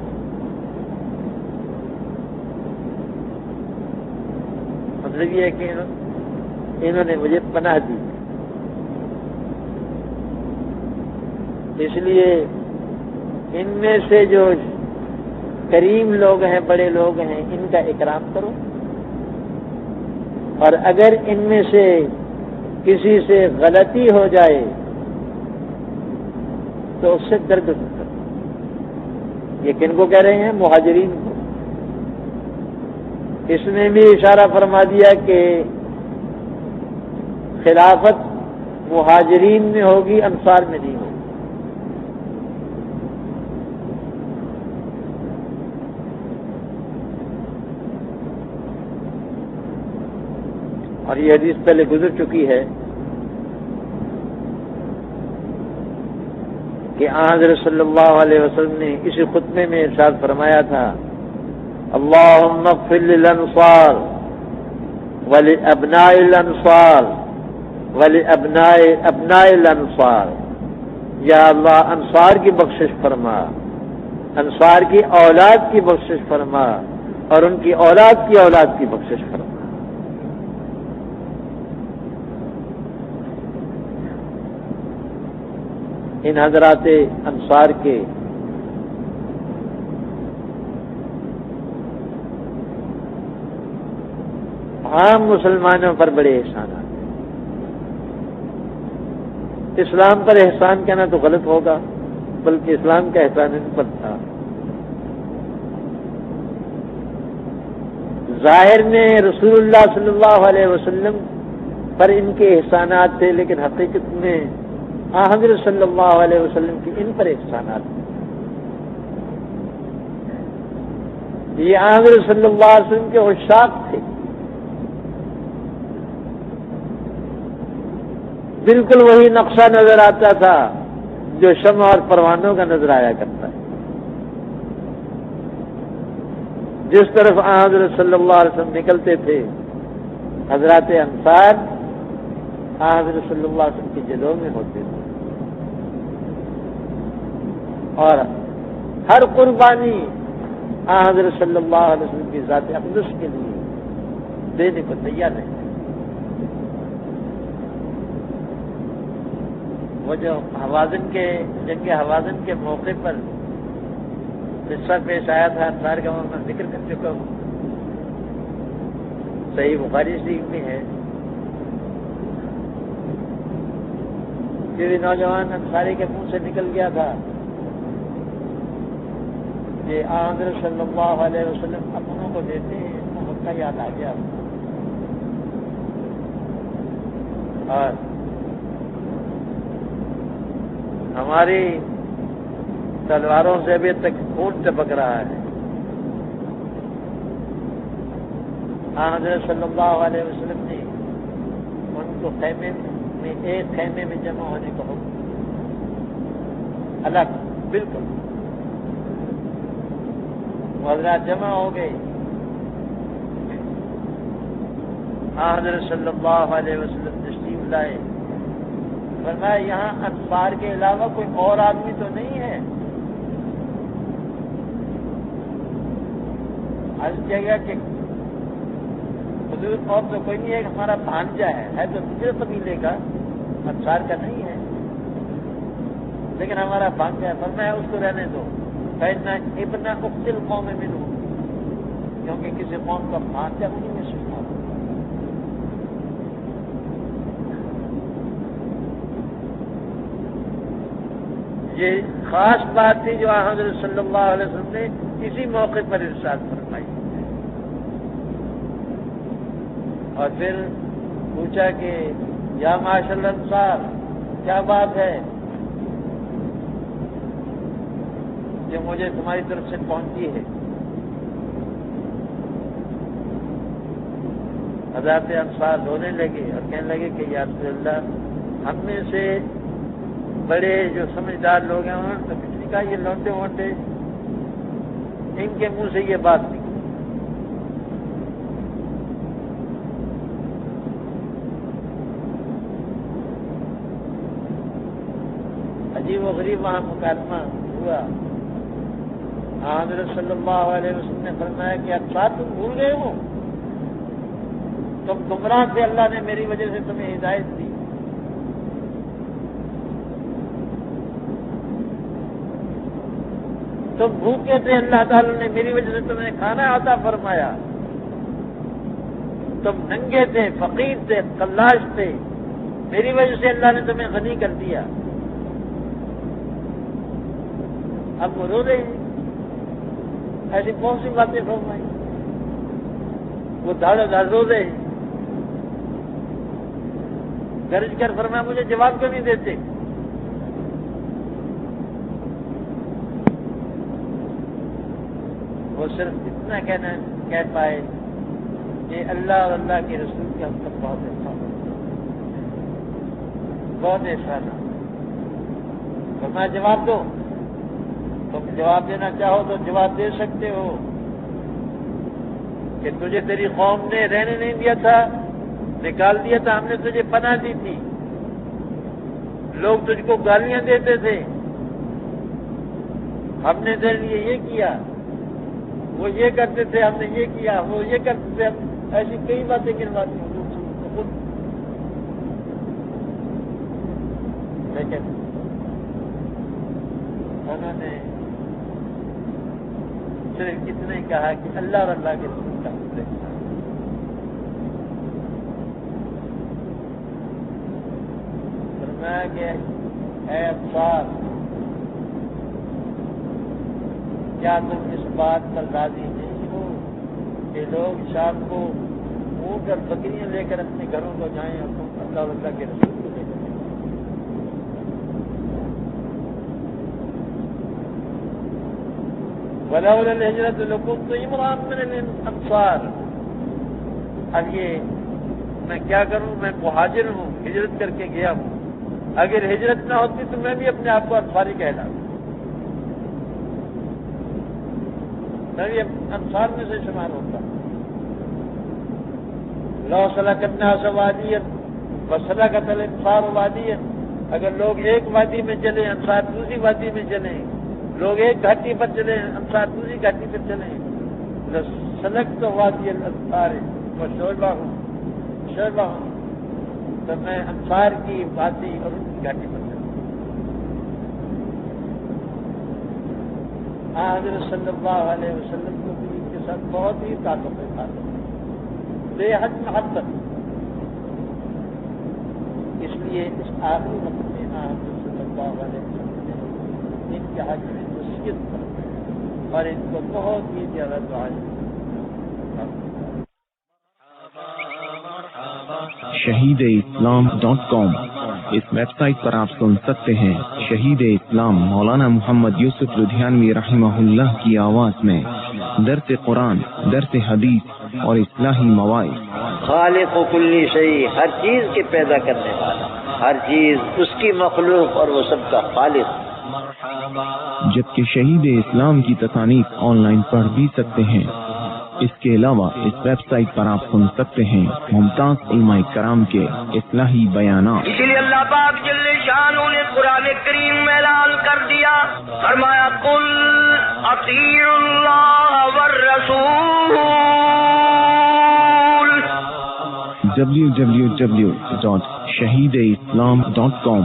مطلب یہ ہے کہ انہوں نے مجھے پناہ دی، اس لیے ان میں سے جو کریم لوگ ہیں، بڑے لوگ ہیں، ان کا اکرام کرو، اور اگر ان میں سے کسی سے غلطی ہو جائے تو اس سے درگزر کرو. یہ کن کو کہہ رہے ہیں؟ مہاجرین کو. اس میں بھی اشارہ فرما دیا کہ خلافت مہاجرین میں ہوگی، انصار میں نہیں ہوگی. اور یہ حدیث پہلے گزر چکی ہے کہ حضرت صلی اللہ علیہ وسلم نے اسی خطبے میں ارشاد فرمایا تھا اللہم اغفر للانصار ولابناء الانصار ولابناء ابناء الانصار. یا اللہ انصار کی بخشش فرما، انصار کی اولاد کی بخشش فرما، اور ان کی اولاد کی بخشش فرما. ان حضرات انصار کے عام مسلمانوں پر بڑے احسانات. اسلام پر احسان کہنا تو غلط ہوگا، بلکہ اسلام کا احسان ان پر تھا. ظاہر میں رسول اللہ صلی اللہ علیہ وسلم پر ان کے احسانات تھے، لیکن حقیقت میں حضرت صلی اللہ علیہ وسلم کی ان پر احسانات تھے. یہ حضرت صلی اللہ علیہ وسلم کے عشاق تھے. بالکل وہی نقشہ نظر آتا تھا جو شمع اور پروانوں کا نظر آیا کرتا ہے. جس طرف حضرت صلی اللہ علیہ وسلم نکلتے تھے حضرات انصار حضرت صلی اللہ علیہ وسلم کی جلوں میں ہوتے تھے، اور ہر قربانی حضرت صلی اللہ علیہ وسلم کی ذات اقدس کے لیے دینے کو تیار نہیں. وہ جو حوازن کے جنگ حوازن کے موقع پر قصہ پیش آیا تھا انصار کا، میں ذکر کر چکا ہوں، صحیح بخاری شریف میں ہے کہ نوجوان انصاری کے منہ سے نکل گیا تھا کہ حضرت صلی اللہ علیہ وسلم اپنوں کو دیتے ہیں، ان کو مکہ یاد آ گیا، اور ہماری تلواروں سے ابھی تک خون ٹپک رہا ہے. حضرت صلی اللہ علیہ وسلم نے ان کو خیمے میں ایک خیمے میں جمع ہونے کو حکم، الگ بالکل. حضرات جمع ہو گئے، حضرت صلی اللہ علیہ وسلم تشریف لائے، فرمایا یہاں انصار کے علاوہ کوئی اور آدمی تو نہیں ہے؟ ہر جگہ کہ حضور اور تو کوئی نہیں ہے، ہمارا بھانجا ہے تو دوسرے قبیلے کا، انصار کا نہیں ہے، لیکن ہمارا بھانجا ہے. فرمایا اس کو رہنے دو، فإن ابن اخت القوم منهم، کیونکہ کسی قوم کا بھانجا انہیں میں شمار. یہ خاص بات تھی جو حضرت صلی اللہ علیہ وسلم نے اسی موقع پر ارشاد فرمائی. اور پھر پوچھا کہ یا معاشر الانصار، کیا بات ہے جو مجھے تمہاری طرف سے پہنچی ہے؟ حضرات انصار رونے لگے اور کہنے لگے کہ یا رسول اللہ، ہم میں سے بڑے جو سمجھدار لوگ ہیں انہوں نے تو کچھ نہیں کہا، یہ لوٹے ووٹے ان کے منہ سے یہ بات نہیں. عجیب و غریب وہاں مکالمہ ہوا. حضرت صلی اللہ علیہ وسلم نے فرمایا کہ اچھا تم بھول گئے ہو، تم گمراہ تھے، اللہ نے میری وجہ سے تمہیں ہدایت دی. تم بھوکے تھے، اللہ تعالیٰ نے میری وجہ سے تمہیں کھانا عطا فرمایا. تم ننگے تھے، فقیر تھے، قلاش تھے، میری وجہ سے اللہ نے تمہیں غنی کر دیا. اب وہ رو رہے ہیں، ایسی کون سی باتیں فرمائی؟ وہ دھاڑا دھاڑ رو رہے ہیں. گرج کر فرمایا مجھے جواب کیوں نہیں دیتے؟ وہ صرف اتنا کہہ پائے کہ اللہ اور اللہ کے رسول کے ہم تک بہت احسان، بہت احسان. فرمایا جواب دو، تم جواب دینا چاہو تو جواب دے سکتے ہو کہ تجھے تیری قوم نے رہنے نہیں دیا تھا، نکال دیا تھا، ہم نے تجھے پناہ دی تھی، لوگ تجھ کو گالیاں دیتے تھے، ہم نے تیرے لیے یہ کیا، وہ یہ کرتے تھے، ہم نے یہ کیا، وہ یہ کرتے تھے، ایسی کئی باتیں گنواتی ہوں. لیکن انہوں نے صرف اتنا ہی کہا کہ اللہ اور اللہ کے رسول کا فرمایا کہ اے انصار، کیا تم اس بات پر راضی نہیں ہو کہ لوگ شام کو اونٹ اور بکریاں لے کر اپنے گھروں کو جائیں اور تم اللہ اور اللہ کے رسول کو لے کر جائیں؟ ولولا الہجرۃ لکنت امرأ من الانصار. اب یہ میں کیا کروں، میں مہاجر ہوں، ہجرت کر کے گیا ہوں، اگر ہجرت نہ ہوتی تو میں بھی اپنے آپ کو انصاری کہلاتا، میں بھی انصار میں سے شمار ہوتا۔ لو سلک الناس وادیا وسلکت الانصار وادیا، اگر لوگ ایک وادی میں چلیں انصار دوسری وادی میں چلیں، لوگ ایک گھاٹی پر چلیں انصار دوسری گھاٹی پر چلیں، سلکت وادی الانصار وشعبہ ہوں، تو میں انصار کی وادی اور ان کی گھاٹی پر چلوں۔ حضرت صلی اللہ علیہ وسلم کو بھی ان کے ساتھ بہت ہی تعلق ہے، بے حد محبت، اس لیے اس آخری وقت میں حضرت صلی اللہ علیہ وسلم نے ان کے حق میں وصیت فرمائی اور ان کو بہت ہی زیادہ دعائیں۔ shahideislam.com اس ویب سائٹ پر آپ سن سکتے ہیں شہید اسلام مولانا محمد یوسف لدھیانوی رحمہ اللہ کی آواز میں درس قرآن، درس حدیث اور اصلاحی مواعظ۔ خالق و کلی شیء، ہر چیز کے پیدا کرنے والا، ہر چیز اس کی مخلوق اور وہ سب کا خالق۔ جبکہ شہید اسلام کی تصانیف آن لائن پڑھ بھی سکتے ہیں۔ اس کے علاوہ اس ویب سائٹ پر آپ سن سکتے ہیں ممتاز علماء کرام کے اصلاحی بیانات۔ اسی لیے اللہ پاک جل شانہ نے قرآن کریم میں اعلان کر دیا، فرمایا قل اطیعوا اللہ والرسول۔ www.shahideislam.com